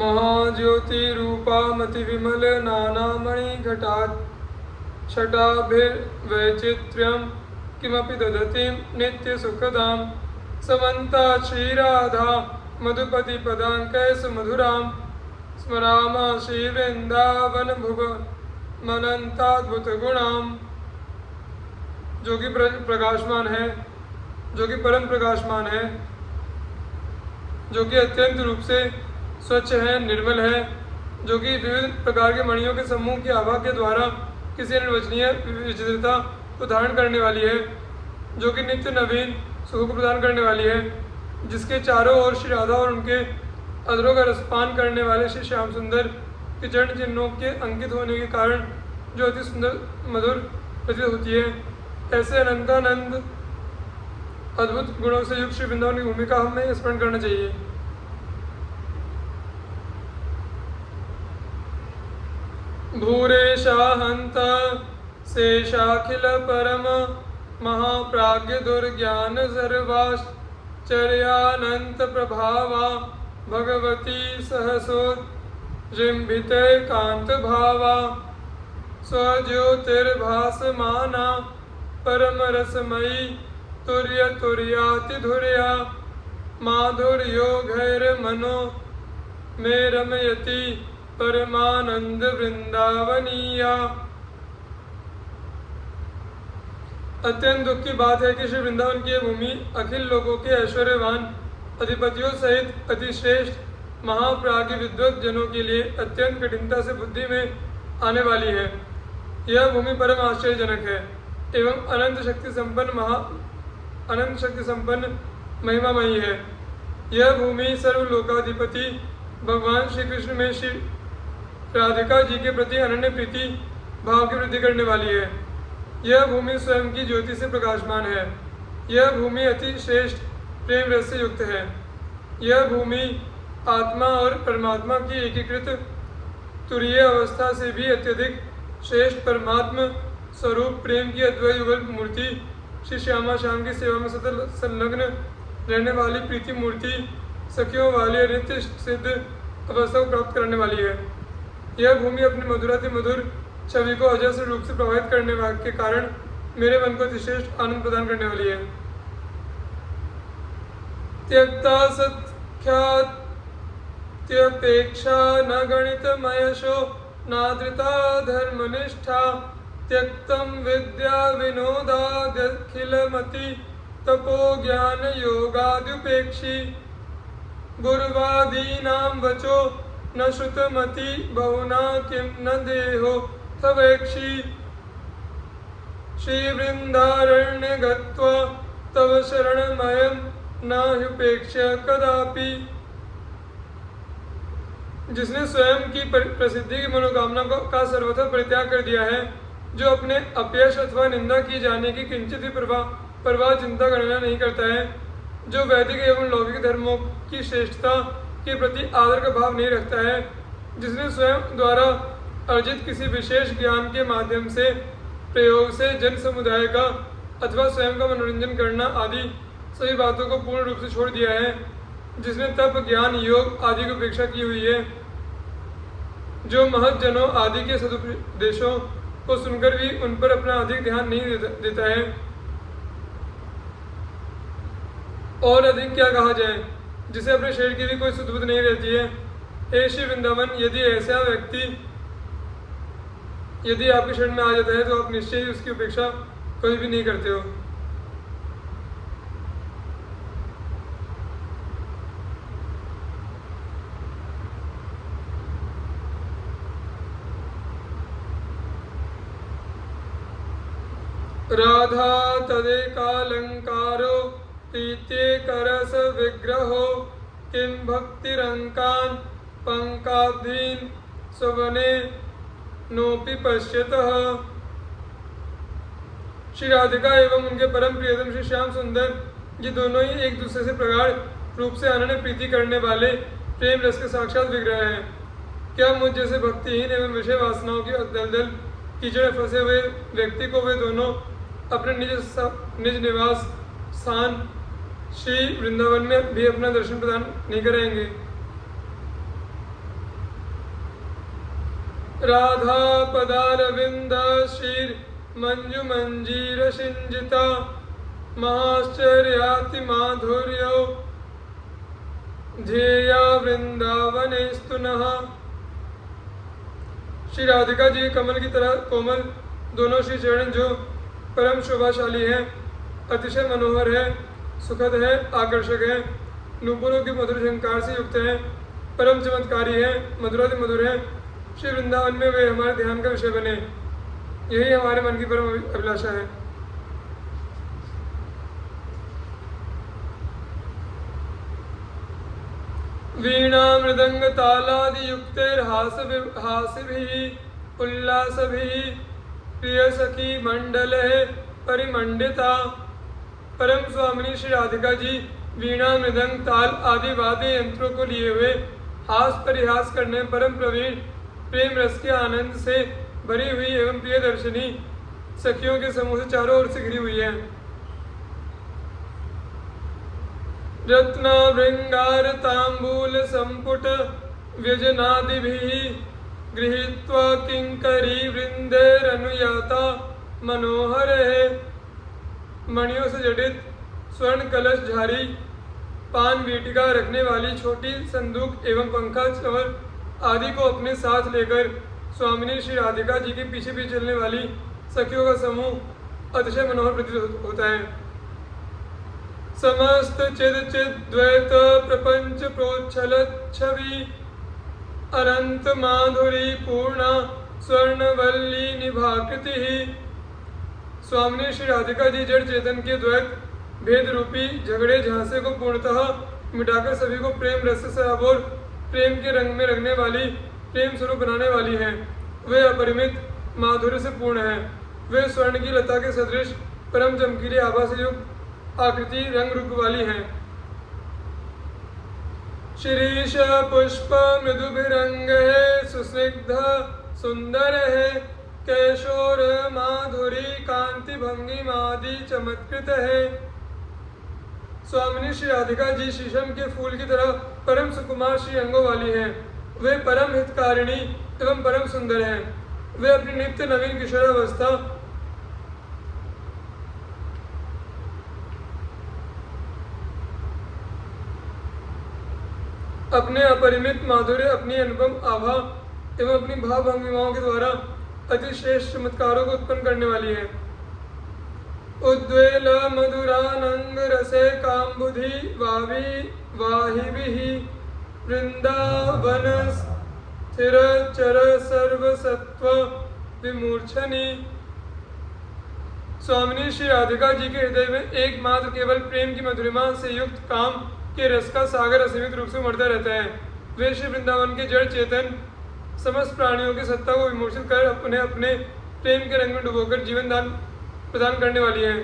महाज्योतिरूपामतिविमल नानामणिघटात् छटाभिर्वैचित्र्यं किमपि ददतीं नित्यसुखदां समन्तात् श्रीराधा मधुपतिपदाङ्कै सुमधुरां स्मरामः श्रीवृन्दावनभुवनमनन्ताद्भुतगुणां। जो कि प्रकाशमान है, जो कि परम प्रकाशमान है, जो कि अत्यंत रूप से स्वच्छ है, निर्मल है, जो कि विविध प्रकार के मणियों के समूह की आभा के द्वारा किसी निर्वचनीय विचित्रता को धारण करने वाली है, जो कि नित्य नवीन सुख को प्रदान करने वाली है, जिसके चारों ओर श्री राधा और उनके अधरों का रसपान करने वाले श्री श्याम सुंदर के चरण चिन्हों के अंकित होने के कारण जो अति सुंदर मधुर प्रतीत होती है। ऐसे अनंतानंद अद्भुत गुणों से युक्त श्री वृंदावन की भूमिका हमें स्मरण करना चाहिए। भूरेशाहंत शेषाखिल परम महाप्राज्ञ दुर्ज्ञान सर्वाश्चर्यानंत प्रभावा भगवती सहसोज्जिम्भिते कांत भावा स्वज्योतिर्भासमाना परम रसमयी तुर्य तुर्यातिधुर्या माधुर्यो घैर्मनो मे रमयति परमानंद वृंदावनीया। अत्यंत दुख की बात है कि श्री वृंदावन की भूमि अखिल लोगों के ऐश्वर्यवान अधिपतियों सहित अतिश्रेष्ठ महाप्राज्ञ विद्वत जनों के लिए अत्यंत कठिनता से बुद्धि में आने वाली है। यह भूमि परम आश्चर्यजनक है एवं अनंत शक्ति संपन्न महिमामयी है। यह भूमि सर्वलोकाधिपति भगवान श्री कृष्ण में श्री राधिका जी के प्रति अनन्य प्रीति भाव की वृद्धि करने वाली है। यह भूमि स्वयं की ज्योति से प्रकाशमान है। यह भूमि अति श्रेष्ठ प्रेम रस से युक्त है। यह भूमि आत्मा और परमात्मा की एकीकृत तुरीय अवस्था से भी अत्यधिक श्रेष्ठ परमात्मा स्वरूप प्रेम की अद्वैत युगल मूर्ति श्री श्यामा श्याम की सेवा में सतत संलग्न रहने वाली प्रीति मूर्ति सखियों वाली नित्य सिद्ध अवस्था को प्राप्त करने वाली है। यह भूमि अपनी मधुराति मधुर छवि को अजस्र रूप से प्रभावित करने के कारण मेरे मन को अतिश्रेष्ठ आनंद प्रदान करने वाली है। त्यक्ता सख्यात्यपेक्षा न गणितमयशो नादृता धर्मनिष्ठा त्यक्तम विद्या विनोदाद्यखिलमति तपो ज्ञान योगाद्युपेक्षी गुरुवादीनां वचो न श्रुतमति बहुना किं न देहो तवेक्षी श्रीवृन्दारण्य गत्वा तव शरणमयं न ह्युपेक्ष्य कदापि। जिसने स्वयं की प्रसिद्धि की मनोकामना का सर्वथा परित्याग कर दिया है, जो अपने अपयश अथवा निंदा की जाने की किंचित भी परवाह चिंता गणना नहीं करता है, जो वैदिक एवं लौकिक धर्मों की श्रेष्ठता के प्रति आदर का भाव नहीं रखता है, जिसने स्वयं द्वारा अर्जित किसी विशेष ज्ञान के माध्यम से प्रयोग से जन समुदाय का अथवा स्वयं का मनोरंजन करना आदि सभी बातों को पूर्ण रूप से छोड़ दिया है, जिसने तप ज्ञान योग आदि की उपेक्षा की हुई है, जो महज्जनों आदि के सदुपदेशों को सुनकर भी उन पर अपना अधिक ध्यान नहीं देता है। और अधिक क्या कहा जाए, जिसे अपने शरीर की भी कोई सुध-बुध नहीं रहती है। हे श्री वृंदावन, यदि ऐसा व्यक्ति यदि आपके शरण में आ जाता है तो आप निश्चय ही उसकी उपेक्षा कभी भी नहीं करते हो। राधा तदेकालंकारो प्रीत्येकरस विग्रहो किं भक्तिरंकान् पंकाब्धीन् स्वने नोपि पश्यतः। श्री राधिका एवं उनके परम प्रियतम श्री श्याम सुंदर ये दोनों ही एक दूसरे से प्रगाढ़ रूप से अनन्य प्रीति करने वाले प्रेम रस के साक्षात विग्रह हैं। क्या मुझ जैसे भक्तिहीन एवं विषय वासनाओं की दलदल कीचड़ फंसे हुए व्यक्ति को वे दोनों अपने निज निवास स्थान श्री वृंदावन में भी अपना दर्शन प्रदान नहीं कराएंगे। राधा पदारविंद शीर मंजु मंजीर सिंजिता महाश्चर्याति माधुर्यो ध्येया वृंदावने स्तुनः। श्री राधिका जी कमल की तरह कोमल दोनों श्री चरण जो परम शोभाशाली हैं, अतिशय मनोहर है, सुखद है, आकर्षक है, नूपुरों के मधुर झंकार से युक्त हैं, परम चमत्कारी है, मधुराति मधुर है। श्री वृंदावन में वे हमारे ध्यान का विषय बने, यही हमारे मन की परम अभिलाषा है। वीणा मृदंग तालादि युक्तैर्हासिभिः उल्लासभिः प्रिय सखी मंडल परिमंडिता। परम स्वामिनी श्री राधिका जी वीणा मृदंग ताल आदि वाद्य यंत्रों को लिए हुए हास परिहास करने परम प्रवीण, प्रेम रस के आनंद से भरी हुई एवं प्रिय दर्शनी सखियों के समूह से चारों ओर से घिरी हुई है। रत्ना भृंगार तांबूल संपुट व्यजनादिभिः गृहीत्वा किंकरी वृंदेरनुयाता मनोहर है। मणियों से जड़ित स्वर्ण कलश झारी, पान वीटिका रखने वाली छोटी संदूक एवं पंखा चवर आदि को अपने साथ लेकर स्वामिनी श्री राधिका जी के पीछे पीछे चलने वाली सखियों का समूह अतिशय मनोहर प्रतीत होता है। समस्त चिद द्वैत प्रपंच प्रोच्छल छवि अनंत माधुरी पूर्णा स्वर्णवल्ली निभाकृति। स्वामिनी श्री राधिका जी जड़ चेतन के द्वैत भेद रूपी झगड़े झांसे को पूर्णतः मिटाकर सभी को प्रेम रस से अबोर प्रेम के रंग में रंगने वाली, प्रेम स्वरूप बनाने वाली हैं। वे अपरिमित माधुर्य से पूर्ण हैं। वे स्वर्ण की लता के सदृश परम चमकीले आभा से युक्त आकृति रंग रूप वाली हैं। शिरीष पुष्प मृदुभिरंग है, सुस्निग्ध सुंदर है, कैशोर माधुरी कांति भंगिमादि चमत्कृत है। स्वामिनी श्री राधिका जी शीशम के फूल की तरह परम सुकुमार श्री अंगों वाली हैं। वे परम हितकारिणी एवं परम सुंदर हैं। वे अपनी नित्य नवीन किशोरावस्था अपने अपरिमित माधुर्य, अपनी अनुपम आभा एवं अपनी भाव भंगिमाओं के द्वारा अति श्रेष्ठ चमत्कारों को उत्पन्न करने वाली है। उद्वेल मधुरानंद रसे काम्बुधि वाहिभिः वृंदावन स्थिर चर सर्वसत्व विमूर्छनी। स्वामिनी श्री राधिका जी के हृदय में एकमात्र केवल प्रेम की मधुरिमा से युक्त काम के रस का सागर असीमित रूप से उमड़ता रहता है। वे श्री वृंदावन के जड़ चेतन समस्त प्राणियों की सत्ता को विमोचित कर अपने अपने प्रेम के रंग में डुबोकर जीवन दान प्रदान करने वाली है।